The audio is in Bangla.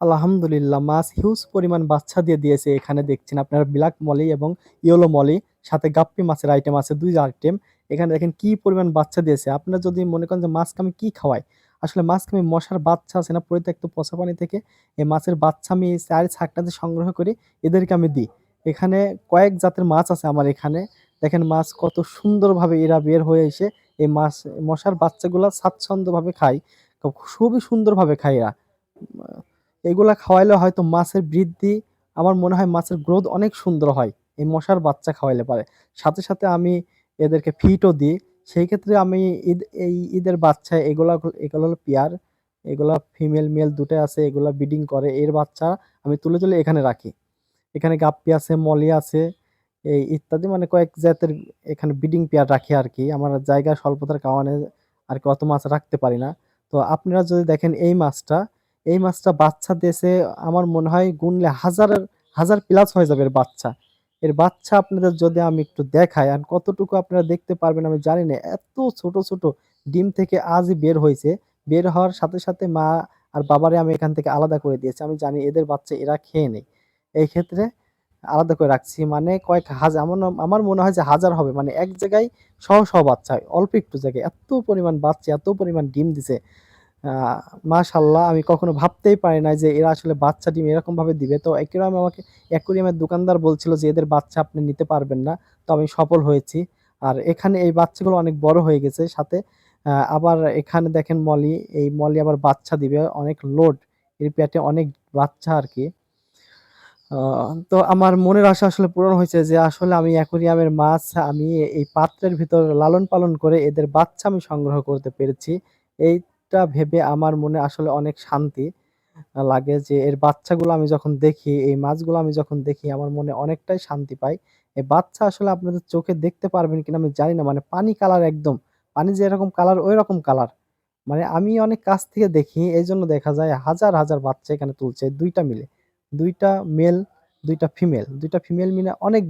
আলহামদুলিল্লাহ মাছ হিউজ পরিমাণ বাচ্চা দিয়ে দিয়েছে এখানে দেখছেন আপনারা ব্ল্যাক মলি এবং ইয়েলো মলি সাথে গাপ্পি মাছের আইটেম আছে ২ আইটেম। এখানে দেখেন কি পরিমাণ বাচ্চা দিয়েছে। আপনারা যদি মনে করেন যে মাছকে আমি কি খাওয়াই? আসলে মাছকে আমি মশার বাচ্চা আছে না পরিত্যক্ত পচা পানি থেকে এই মাছের বাচ্চা আমি ৪ ছাকটাতে সংগ্রহ করি এদেরকে আমি দিই। এখানে কয়েক জাতের মাছ আছে আমার এখানে। দেখেন মাছ কত সুন্দরভাবে এরা বের হয়ে এসে এই মাছ মশার বাচ্চাগুলা স্বাচ্ছন্দ্যভাবে খায়। খুবই সুন্দরভাবে খায় এরা। এগুলা খাওয়াইলে হয়তো মাছের বৃদ্ধি আমার মনে হয় মাছের গ্রোথ অনেক সুন্দর হয়। এই মশার বাচ্চা খাওয়াইলে পারে। সাথে আমি এদেরকে ফিডও দিই। সেই ক্ষেত্রে আমি ঈদের বাচ্চা এগুলা হলো পেয়ার। এগুলা ফিমেল, মেল দুটাই আছে। এগুলা ব্রিডিং করে। এর বাচ্চা আমি তুলে এখানে রাখি। এখানে গাপ্পি আছে, মলি আছে, এই ইত্যাদি মানে কয়েক জাতের এখানে ব্রিডিং পেয়ার রাখি আরকি। আমার জায়গা স্বল্পতার কারণে আরকি অত মাছ রাখতে পারি না। তো আপনারা যদি দেখেন এই মাছটা বাচ্চা দিয়েছে আমার মনে হয় গুনলে হাজার প্লাস হয়ে যাবে এর বাচ্চা। এর বাচ্চা আপনাদের যদি আমি একটু দেখাই আর কতটুকু আপনারা দেখতে পারবেন আমি জানি না। এত ছোট ডিম থেকে আজই বের হইছে। বের হওয়ার সাথে মা আর বাবারে আমি এখান থেকে আলাদা করে দিয়েছি। আমি জানি এদের বাচ্চা এরা খেয়ে নেয়। এই ক্ষেত্রে আলাদা করে রাখছি। মানে কয়েক হাজার আমার মনে হয় যে হাজার হবে। মানে এক জায়গায় শহ বাচ্চা। অল্প একটু জায়গায় এত পরিমাণ বাচ্চা, এত পরিমাণ ডিম দিছে। আ মাশাআল্লাহ আমি কখনো ভাবতেই পারি নাই যে এরা আসলে বাচ্চা ডিম এরকমভাবে দিবে। তো আমাকে অ্যাকুরিয়ামের দোকানদার বলছিল যে এদের বাচ্চা আপনি নিতে পারবেন না। তো আমি সফল হয়েছি। আর এখানে এই বাচ্চাগুলো অনেক বড় হয়ে গেছে। সাথে আবার এখানে দেখেন মলি, এই মলি আবার বাচ্চা দিবে। অনেক লোড। এর পেটে অনেক বাচ্চা আরকি। আ তো আমার মনের আশা আসলে পূরণ হয়েছে যে আসলে আমি অ্যাকুরিয়ামের মাছ আমি এই পাত্রের ভিতর লালন-পালন করে এদের বাচ্চা আমি সংগ্রহ করতে পেরেছি। এইটা ভেবে আমার মনে আসলে অনেক শান্তি লাগে যে এর বাচ্চাগুলো আমি যখন দেখি, এই মাছগুলো আমি যখন দেখি আমার মনে অনেকটাই শান্তি পাই। এই বাচ্চা আসলে আপনাদের চোখে দেখতে পারবেন কিনা আমি জানি না। মানে পানি কালার একদম। পানি যেরকম কালার ঐরকম কালার। মানে আমি অনেক কাছ থেকে দেখি এজন্য দেখা যায় হাজার বাচ্চা এখানে তুলছে ২ টা মিলে। ২ টা মেল, ২ টা ফিমেল। ২ টা ফিমেল মিলে অনেক